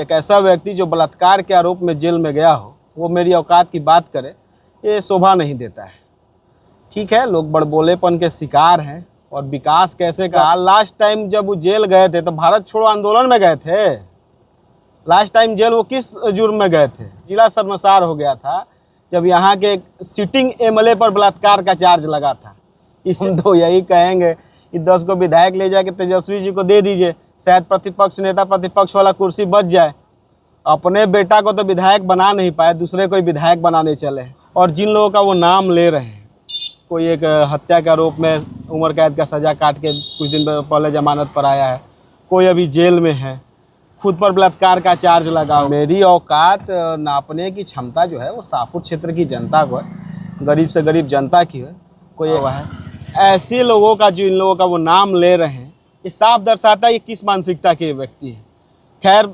एक ऐसा व्यक्ति जो बलात्कार के आरोप में जेल में गया हो वो मेरी औकात की बात करे, ये शोभा नहीं देता है। ठीक है, लोग बड़बोलेपन के शिकार हैं। और विकास कैसे का लास्ट टाइम जब वो जेल गए थे तो भारत छोड़ो आंदोलन में गए थे। लास्ट टाइम जेल वो किस जुर्म में गए थे? जिला शर्मसार हो गया था जब यहाँ के एक सिटिंग एमएलए पर बलात्कार का चार्ज लगा था। इस हम तो यही कहेंगे कि 10 को विधायक ले जाके तेजस्वी जी को दे दीजिए, शायद प्रतिपक्ष नेता प्रतिपक्ष वाला कुर्सी बच जाए। अपने बेटा को तो विधायक बना नहीं पाए, दूसरे कोई विधायक बनाने चले। और जिन लोगों का वो नाम ले रहे हैं, कोई एक हत्या के आरोप में उम्र कैद का सज़ा काट के कुछ दिन पहले जमानत पर आया है, कोई अभी जेल में है, खुद पर बलात्कार का चार्ज लगा। मेरी औकात नापने की क्षमता जो है वो शाहपुर क्षेत्र की जनता को है, गरीब से गरीब जनता की है। कोई हुआ है ऐसे लोगों का जो इन लोगों का वो नाम ले रहे हैं, ये साफ दर्शाता है ये किस मानसिकता के व्यक्ति हैं। खैर,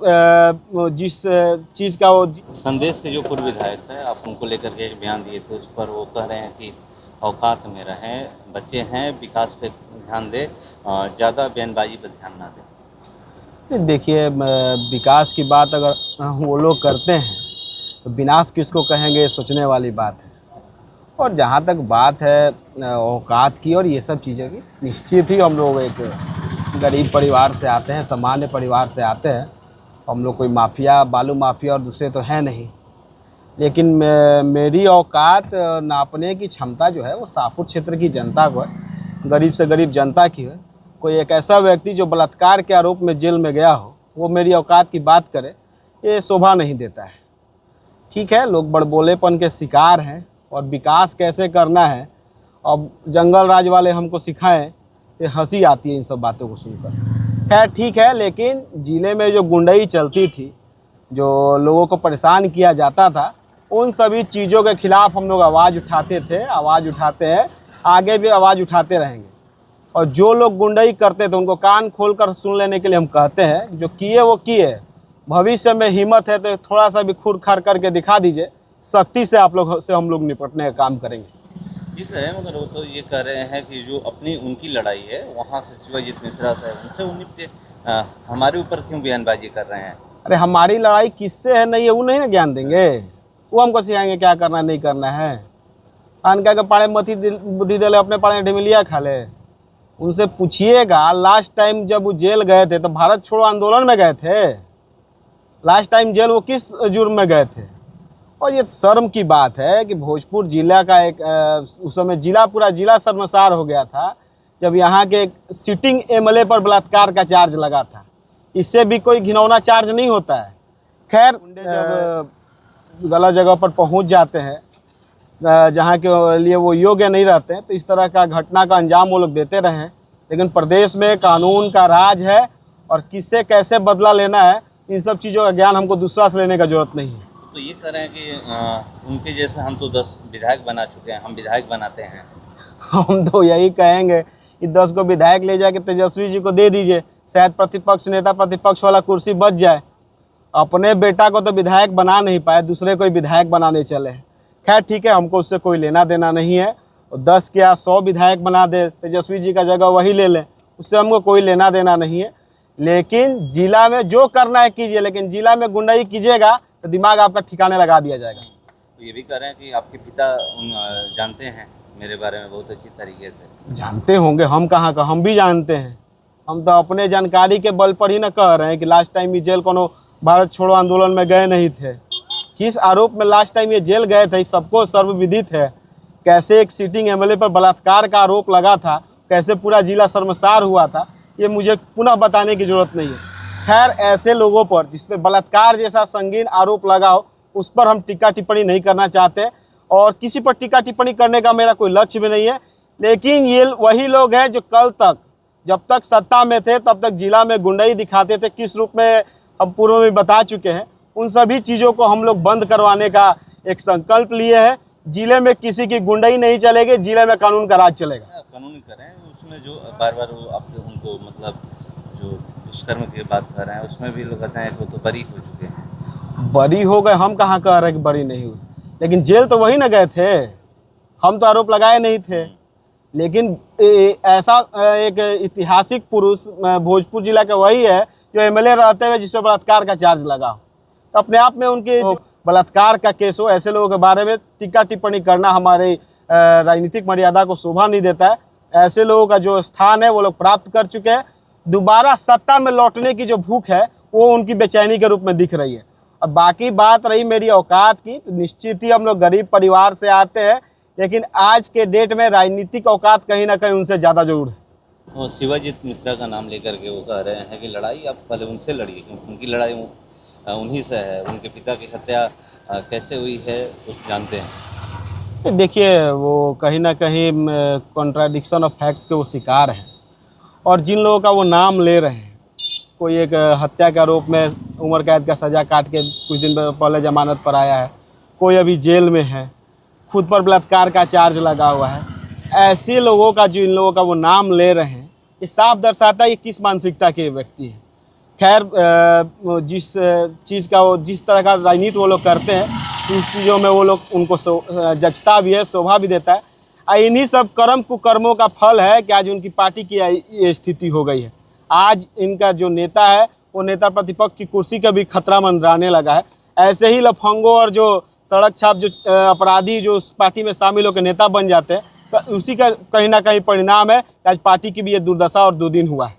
जिस चीज़ का वो संदेश के जो पूर्व विधायक है, आप उनको लेकर के एक बयान दिए थे, उस पर वो कह रहे हैं कि औकात में रहें, बच्चे हैं, विकास पे ध्यान दें, ज़्यादा बयानबाजी पर ध्यान ना दें। देखिए, विकास की बात अगर वो लोग करते हैं तो विनाश किसको कहेंगे, सोचने वाली बात है। और जहाँ तक बात है औकात की और ये सब चीज़ें की, निश्चित ही हम लोग एक गरीब परिवार से आते हैं, सामान्य परिवार से आते हैं। हम लोग कोई माफिया, बालू माफिया और दूसरे तो हैं नहीं। लेकिन मेरी औकात नापने की क्षमता जो है वो शाहपुर क्षेत्र की जनता को है, गरीब से गरीब जनता की है। कोई एक ऐसा व्यक्ति जो बलात्कार के आरोप में जेल में गया हो वो मेरी औकात की बात करे, ये शोभा नहीं देता है। ठीक है, लोग बड़बोलेपन के शिकार हैं। और विकास कैसे करना है, अब जंगल राज वाले हमको सिखाएं तो हंसी आती है इन सब बातों को सुनकर। खैर ठीक है, लेकिन ज़िले में जो गुंडई चलती थी, जो लोगों को परेशान किया जाता था, उन सभी चीज़ों के खिलाफ हम लोग आवाज़ उठाते थे, आवाज़ उठाते हैं, आगे भी आवाज़ उठाते रहेंगे। और जो लोग गुंडई करते थे उनको कान खोलकर सुन लेने के लिए हम कहते हैं, जो किए वो किए। भविष्य में हिम्मत है तो थोड़ा सा भी खुर खार करके दिखा दीजिए, सख्ती से आप लोग से हम लोग निपटने का काम करेंगे। ठीक है, मगर वो तो ये कह रहे हैं कि जो अपनी उनकी लड़ाई है वहाँ से शिवाजीत मिश्रा साहब उनसे वो निपटे, हमारे ऊपर क्यों बयानबाजी कर रहे हैं? अरे हमारी लड़ाई किससे है नहीं है वो नहीं ना ज्ञान देंगे, वो हमको सिखाएंगे क्या करना नहीं करना है। आन क्या पाड़े मथी बुद्धि दे ले, अपने पाड़े ढिमिलिया खा ले। उनसे पूछिएगा लास्ट टाइम जब वो जेल गए थे तो भारत छोड़ो आंदोलन में गए थे। लास्ट टाइम जेल वो किस जुर्म में गए थे? और ये शर्म की बात है कि भोजपुर जिला का एक उस समय पूरा जिला शर्मसार हो गया था जब यहाँ के एक सिटिंग एमएलए पर बलात्कार का चार्ज लगा था। इससे भी कोई घिनौना चार्ज नहीं होता है। खैर, जब गलत जगह पर पहुँच जाते हैं जहाँ के लिए वो योग्य नहीं रहते हैं, तो इस तरह का घटना का अंजाम वो लोग देते रहे हैं। लेकिन प्रदेश में कानून का राज है और किससे कैसे बदला लेना है, इन सब चीज़ों का ज्ञान हमको दूसरा से लेने का जरूरत नहीं है। तो ये कह रहे हैं कि उनके जैसे हम तो 10 विधायक बना चुके हैं, हम विधायक बनाते हैं। हम तो यही कहेंगे कि 10 को विधायक ले जाके तेजस्वी जी को दे दीजिए, शायद प्रतिपक्ष नेता प्रतिपक्ष वाला कुर्सी बच जाए। अपने बेटा को तो विधायक बना नहीं पाए, दूसरे कोई विधायक बनाने चले। खैर ठीक है, हमको उससे कोई लेना देना नहीं है। और 10 क्या 100 विधायक बना दे, तेजस्वी जी का जगह वही ले लें, उससे हमको कोई लेना देना नहीं है। लेकिन जिला में जो करना है कीजिए, लेकिन जिला में गुंडाई कीजिएगा तो दिमाग आपका ठिकाने लगा दिया जाएगा। तो ये भी कह रहे हैं कि आपके पिता जानते हैं मेरे बारे में बहुत अच्छी तरीके से। जानते होंगे, हम कहाँ का, हम भी जानते हैं। हम तो अपने जानकारी के बल पर ही ना कह रहे हैं कि लास्ट टाइम ये जेल कोनो भारत छोड़ो आंदोलन में गए नहीं थे। किस आरोप में लास्ट टाइम ये जेल गए थे सबको सर्वविदित है। कैसे एक सिटिंग एमएलए पर बलात्कार का आरोप लगा था, कैसे पूरा जिला शर्मसार हुआ था, ये मुझे पुनः बताने की जरूरत नहीं है। खैर, ऐसे लोगों पर जिस पे बलात्कार जैसा संगीन आरोप लगा हो, उस पर हम टीका टिप्पणी नहीं करना चाहते और किसी पर टीका टिप्पणी करने का मेरा कोई लक्ष्य भी नहीं है। लेकिन ये वही लोग हैं जो कल तक, जब तक सत्ता में थे तब तक जिला में गुंडई दिखाते थे, किस रूप में हम पूर्व में बता चुके हैं। उन सभी चीज़ों को हम लोग बंद करवाने का एक संकल्प लिए हैं। जिले में किसी की गुंडई नहीं चलेगी, जिले में कानून का राज चलेगा। कानूनी करें, उसमें जो बार बार उनको मतलब जो दुष्कर्म की बात कर रहे हैं उसमें भी लोग कहते हैं कि वो तो बरी हो चुके हैं। बरी हो गए, हम कहाँ कह रहे हैं कि बरी नहीं हुई, लेकिन जेल तो वही ना गए थे। हम तो आरोप लगाए नहीं थे। लेकिन ऐसा एक ऐतिहासिक पुरुष भोजपुर जिला का वही है जो एमएलए रहते हुए जिस पर बलात्कार का चार्ज लगा हो। तो अपने आप में उनके जो बलात्कार का केस हो, ऐसे लोगों के बारे में टीका टिप्पणी करना हमारे राजनीतिक मर्यादा को शोभा नहीं देता है। ऐसे लोगों का जो स्थान है वो लोग प्राप्त कर चुके हैं। दोबारा सत्ता में लौटने की जो भूख है वो उनकी बेचैनी के रूप में दिख रही है। अब बाकी बात रही मेरी औकात की, तो निश्चित ही हम लोग गरीब परिवार से आते हैं, लेकिन आज के डेट में राजनीतिक औकात कहीं ना कहीं उनसे ज़्यादा जरूर है। और शिवाजीत मिश्रा का नाम लेकर के वो कह रहे हैं कि लड़ाई आप पहले उनसे लड़िए, क्योंकि उनकी लड़ाई उन्हीं से है। उनके पिता की हत्या कैसे हुई है उस जानते हैं। देखिए, वो कहीं ना कहीं कॉन्ट्राडिक्शन ऑफ फैक्ट्स के वो शिकार हैं, और जिन लोगों का वो नाम ले रहे हैं, कोई एक हत्या के आरोप में उम्र कैद का सज़ा काट के कुछ दिन पहले जमानत पर आया है, कोई अभी जेल में है, खुद पर बलात्कार का चार्ज लगा हुआ है। ऐसे लोगों का जो इन लोगों का वो नाम ले रहे हैं, ये साफ दर्शाता है ये किस मानसिकता के व्यक्ति हैं। खैर, जिस चीज़ का वो जिस तरह का राजनीति वो लोग करते हैं, इस चीज़ों में वो लोग उनको जचता भी है, शोभा भी देता है। इन्हीं सब कर्म कुकर्मों का फल है कि आज उनकी पार्टी की ये स्थिति हो गई है। आज इनका जो नेता है वो नेता प्रतिपक्ष की कुर्सी का भी खतरा मंडराने लगा है। ऐसे ही लफंगों और जो सड़क छाप जो अपराधी जो उस पार्टी में शामिल होकर नेता बन जाते हैं, तो उसी का कहीं ना कहीं परिणाम है कि आज पार्टी की भी ये दुर्दशा और दुर्दिन हुआ है।